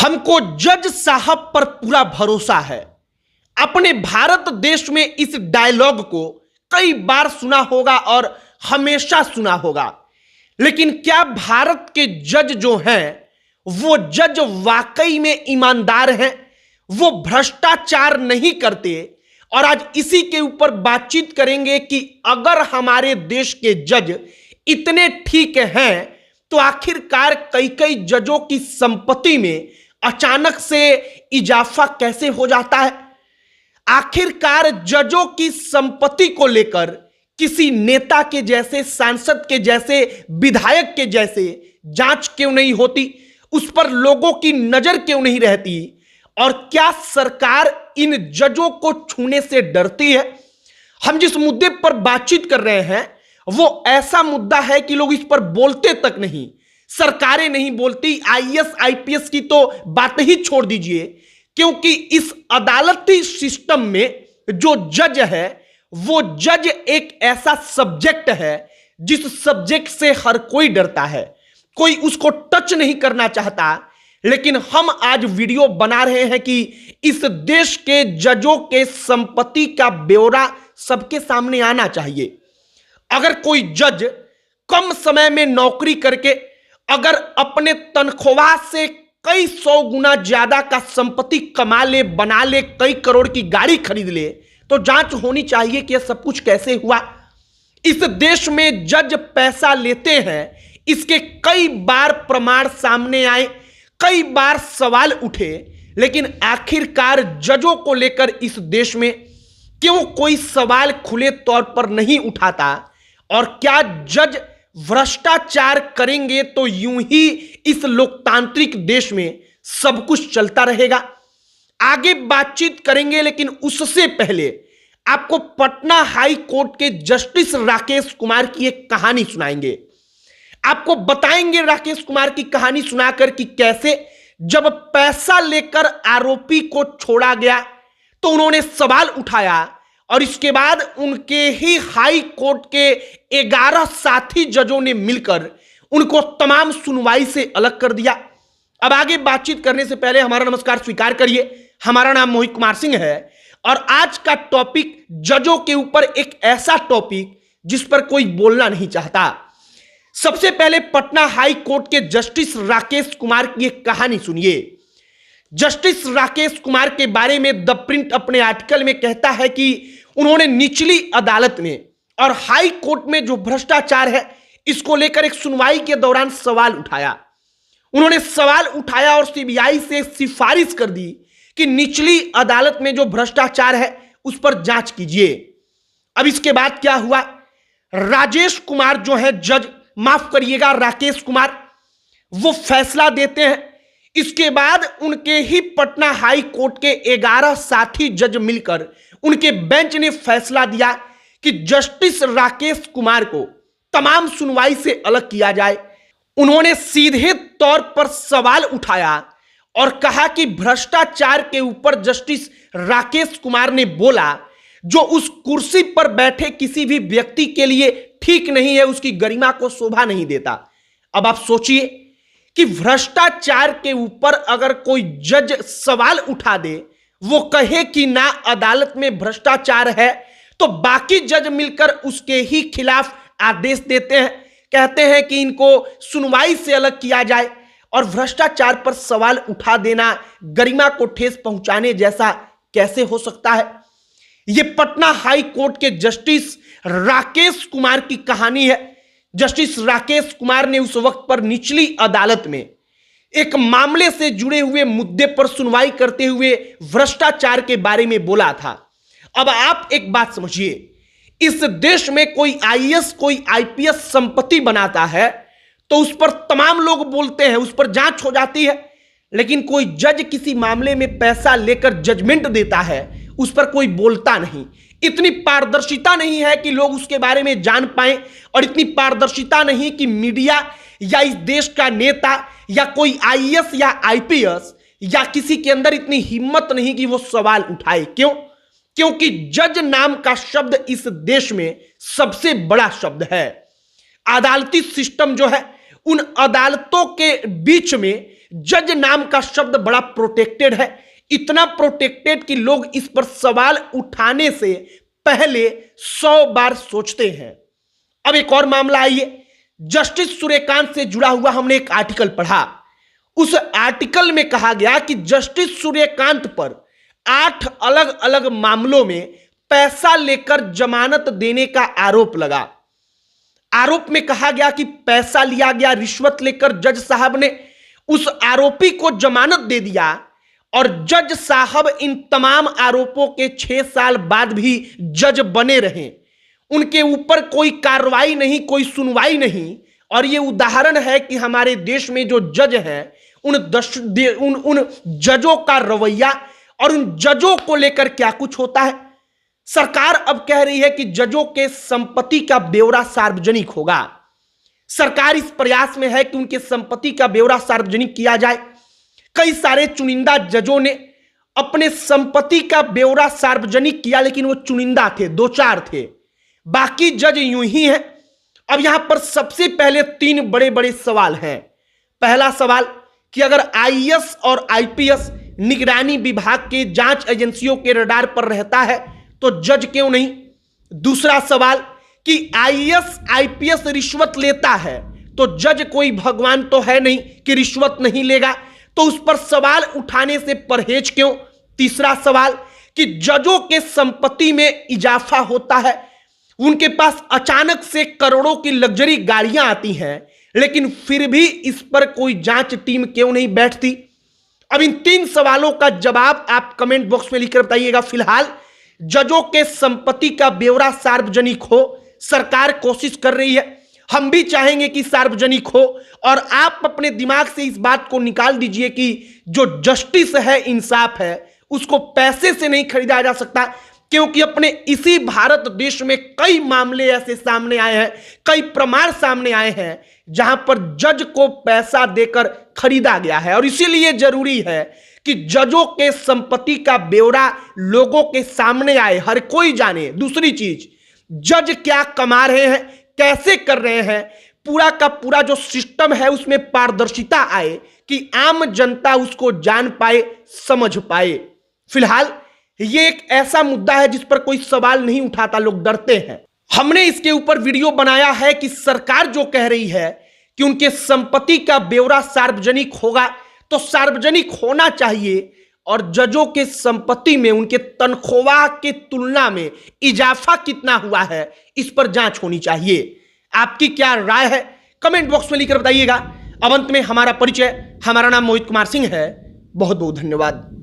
हमको जज साहब पर पूरा भरोसा है। अपने भारत देश में इस डायलॉग को कई बार सुना होगा और हमेशा सुना होगा, लेकिन क्या भारत के जज जो हैं वो जज वाकई में ईमानदार हैं? वो भ्रष्टाचार नहीं करते? और आज इसी के ऊपर बातचीत करेंगे कि अगर हमारे देश के जज इतने ठीक हैं तो आखिरकार कई कई जजों की संपत्ति में अचानक से इजाफा कैसे हो जाता है। आखिरकार जजों की संपत्ति को लेकर किसी नेता के जैसे, सांसद के जैसे, विधायक के जैसे जांच क्यों नहीं होती? उस पर लोगों की नजर क्यों नहीं रहती? और क्या सरकार इन जजों को छूने से डरती है? हम जिस मुद्दे पर बातचीत कर रहे हैं वो ऐसा मुद्दा है कि लोग इस पर बोलते तक नहीं, सरकारें नहीं बोलती, आईएएस आईपीएस की तो बात ही छोड़ दीजिए, क्योंकि इस अदालती सिस्टम में जो जज है वो जज एक ऐसा सब्जेक्ट है जिस सब्जेक्ट से हर कोई डरता है, कोई उसको टच नहीं करना चाहता। लेकिन हम आज वीडियो बना रहे हैं कि इस देश के जजों के संपत्ति का ब्यौरा सबके सामने आना चाहिए। अगर कोई जज कम समय में नौकरी करके अगर अपने तनख्वाह से कई 100 गुना ज्यादा का संपत्ति कमा ले, बना ले, कई करोड़ की गाड़ी खरीद ले, तो जांच होनी चाहिए कि यह सब कुछ कैसे हुआ। इस देश में जज पैसा लेते हैं, इसके कई बार प्रमाण सामने आए, कई बार सवाल उठे, लेकिन आखिरकार जजों को लेकर इस देश में क्यों कोई सवाल खुले तौर पर नहीं उठाता? और क्या जज भ्रष्टाचार करेंगे तो यूं ही इस लोकतांत्रिक देश में सब कुछ चलता रहेगा? आगे बातचीत करेंगे, लेकिन उससे पहले आपको पटना हाई कोर्ट के जस्टिस राकेश कुमार की एक कहानी सुनाएंगे। आपको बताएंगे राकेश कुमार की कहानी सुनाकर कि कैसे जब पैसा लेकर आरोपी को छोड़ा गया तो उन्होंने सवाल उठाया और इसके बाद उनके ही हाई कोर्ट के 11 साथी जजों ने मिलकर उनको तमाम सुनवाई से अलग कर दिया। अब आगे बातचीत करने से पहले हमारा नमस्कार स्वीकार करिए। हमारा नाम मोहित कुमार सिंह है और आज का टॉपिक जजों के ऊपर एक ऐसा टॉपिक जिस पर कोई बोलना नहीं चाहता। सबसे पहले पटना हाई कोर्ट के जस्टिस राकेश कुमार की एक कहानी सुनिए। जस्टिस राकेश कुमार के बारे में द प्रिंट अपने आर्टिकल में कहता है कि उन्होंने निचली अदालत में और हाई कोर्ट में जो भ्रष्टाचार है इसको लेकर एक सुनवाई के दौरान सवाल उठाया। उन्होंने सवाल उठाया और सीबीआई से सिफारिश कर दी कि निचली अदालत में जो भ्रष्टाचार है उस पर जांच कीजिए। अब इसके बाद क्या हुआ? राजेश कुमार जो है जज, माफ करिएगा राकेश कुमार, वो फैसला देते हैं। इसके बाद उनके ही पटना हाई कोर्ट के 11 साथी जज मिलकर उनके बेंच ने फैसला दिया कि जस्टिस राकेश कुमार को तमाम सुनवाई से अलग किया जाए। उन्होंने सीधे तौर पर सवाल उठाया और कहा कि भ्रष्टाचार के ऊपर जस्टिस राकेश कुमार ने बोला जो उस कुर्सी पर बैठे किसी भी व्यक्ति के लिए ठीक नहीं है, उसकी गरिमा को शोभा नहीं देता। अब आप सोचिए कि भ्रष्टाचार के ऊपर अगर कोई जज सवाल उठा दे, वो कहे कि ना अदालत में भ्रष्टाचार है, तो बाकी जज मिलकर उसके ही खिलाफ आदेश देते हैं, कहते हैं कि इनको सुनवाई से अलग किया जाए। और भ्रष्टाचार पर सवाल उठा देना गरिमा को ठेस पहुंचाने जैसा कैसे हो सकता है? यह पटना हाई कोर्ट के जस्टिस राकेश कुमार की कहानी है। जस्टिस राकेश कुमार ने उस वक्त पर निचली अदालत में एक मामले से जुड़े हुए मुद्दे पर सुनवाई करते हुए भ्रष्टाचार के बारे में बोला था। अब आप एक बात समझिए, इस देश में कोई आईएएस, कोई आईपीएस संपत्ति बनाता है तो उस पर तमाम लोग बोलते हैं, उस पर जांच हो जाती है, लेकिन कोई जज किसी मामले में पैसा लेकर जजमेंट देता है उस पर कोई बोलता नहीं। इतनी पारदर्शिता नहीं है कि लोग उसके बारे में जान पाएं, और इतनी पारदर्शिता नहीं कि मीडिया या इस देश का नेता या कोई आईएएस या आईपीएस या किसी के अंदर इतनी हिम्मत नहीं कि वो सवाल उठाए। क्यों? क्योंकि जज नाम का शब्द इस देश में सबसे बड़ा शब्द है। अदालती सिस्टम जो है, उन अदालतों के बीच में जज नाम का शब्द बड़ा प्रोटेक्टेड है, इतना प्रोटेक्टेड कि लोग इस पर सवाल उठाने से पहले 100 बार सोचते हैं। अब एक और मामला आइए, जस्टिस सूर्यकांत से जुड़ा हुआ हमने एक आर्टिकल पढ़ा। उस आर्टिकल में कहा गया कि जस्टिस सूर्यकांत पर 8 अलग अलग मामलों में पैसा लेकर जमानत देने का आरोप लगा। आरोप में कहा गया कि पैसा लिया गया, रिश्वत लेकर जज साहब ने उस आरोपी को जमानत दे दिया और जज साहब इन तमाम आरोपों के 6 साल बाद भी जज बने रहे। उनके ऊपर कोई कार्रवाई नहीं, कोई सुनवाई नहीं। और यह उदाहरण है कि हमारे देश में जो जज हैं उन जजों का रवैया और उन जजों को लेकर क्या कुछ होता है। सरकार अब कह रही है कि जजों के संपत्ति का ब्यौरा सार्वजनिक होगा। सरकार इस प्रयास में है कि उनके संपत्ति का ब्यौरा सार्वजनिक किया जाए। कई सारे चुनिंदा जजों ने अपने संपत्ति का ब्यौरा सार्वजनिक किया, लेकिन वो चुनिंदा थे, 2-4 थे, बाकी जज यूं ही हैं। अब यहां पर सबसे पहले 3 बड़े बड़े सवाल हैं। पहला सवाल कि अगर आईएएस और आईपीएस निगरानी विभाग के जांच एजेंसियों के रडार पर रहता है तो जज क्यों नहीं। दूसरा सवाल कि आईएएस आईपीएस रिश्वत लेता है तो जज कोई भगवान तो है नहीं कि रिश्वत नहीं लेगा, तो उस पर सवाल उठाने से परहेज क्यों। तीसरा सवाल कि जजों के संपत्ति में इजाफा होता है, उनके पास अचानक से करोड़ों की लग्जरी गाड़ियां आती हैं, लेकिन फिर भी इस पर कोई जांच टीम क्यों नहीं बैठती। अब इन 3 सवालों का जवाब आप कमेंट बॉक्स में लिखकर बताइएगा। फिलहाल जजों के संपत्ति का ब्यौरा सार्वजनिक हो, सरकार कोशिश कर रही है, हम भी चाहेंगे कि सार्वजनिक हो। और आप अपने दिमाग से इस बात को निकाल दीजिए कि जो जस्टिस है, इंसाफ है, उसको पैसे से नहीं खरीदा जा सकता। क्योंकि अपने इसी भारत देश में कई मामले ऐसे सामने आए हैं, कई प्रमाण सामने आए हैं जहां पर जज को पैसा देकर खरीदा गया है। और इसीलिए जरूरी है कि जजों के संपत्ति का ब्यौरा लोगों के सामने आए, हर कोई जाने। दूसरी चीज, जज क्या कमा रहे हैं, कैसे कर रहे हैं, पूरा का पूरा जो सिस्टम है उसमें पारदर्शिता आए कि आम जनता उसको जान पाए, समझ पाए। फिलहाल ये एक ऐसा मुद्दा है जिस पर कोई सवाल नहीं उठाता, लोग डरते हैं। हमने इसके ऊपर वीडियो बनाया है कि सरकार जो कह रही है कि उनके संपत्ति का ब्यौरा सार्वजनिक होगा, तो सार्वजनिक होना चाहिए। और जजों के संपत्ति में उनके तनख्वाह की तुलना में इजाफा कितना हुआ है, इस पर जांच होनी चाहिए। आपकी क्या राय है, कमेंट बॉक्स में लिखकर बताइएगा। अब अंत में हमारा परिचय, हमारा नाम मोहित कुमार सिंह है। बहुत बहुत धन्यवाद।